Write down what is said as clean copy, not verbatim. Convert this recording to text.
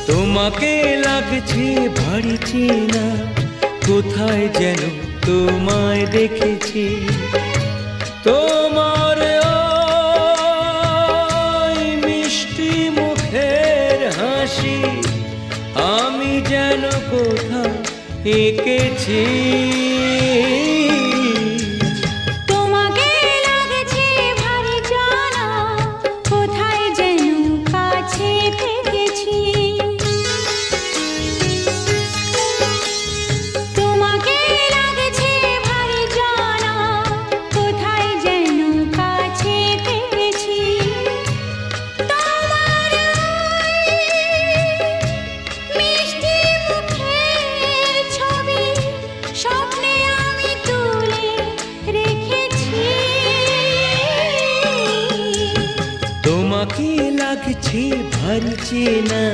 তোমাকে লাগছে ভারী চেনা, কোথায় যেন তোমায় দেখেছি। তোমার ওই মিষ্টি মুখের হাসি আমি যেন কোথাও এঁকেছি। তোমাকে লাগছে ভারী জানা, কোথায় যেন কাছে থেকেছি। তোমাকে লাগছে ভারী জানা, কোথায় যেন কাছে থেকেছি। তোমার মিষ্টি মুখের ছবি স্বপ্নে আমি তুলে রেখেছি। তোমাকে লাগছে ভারী চেনা,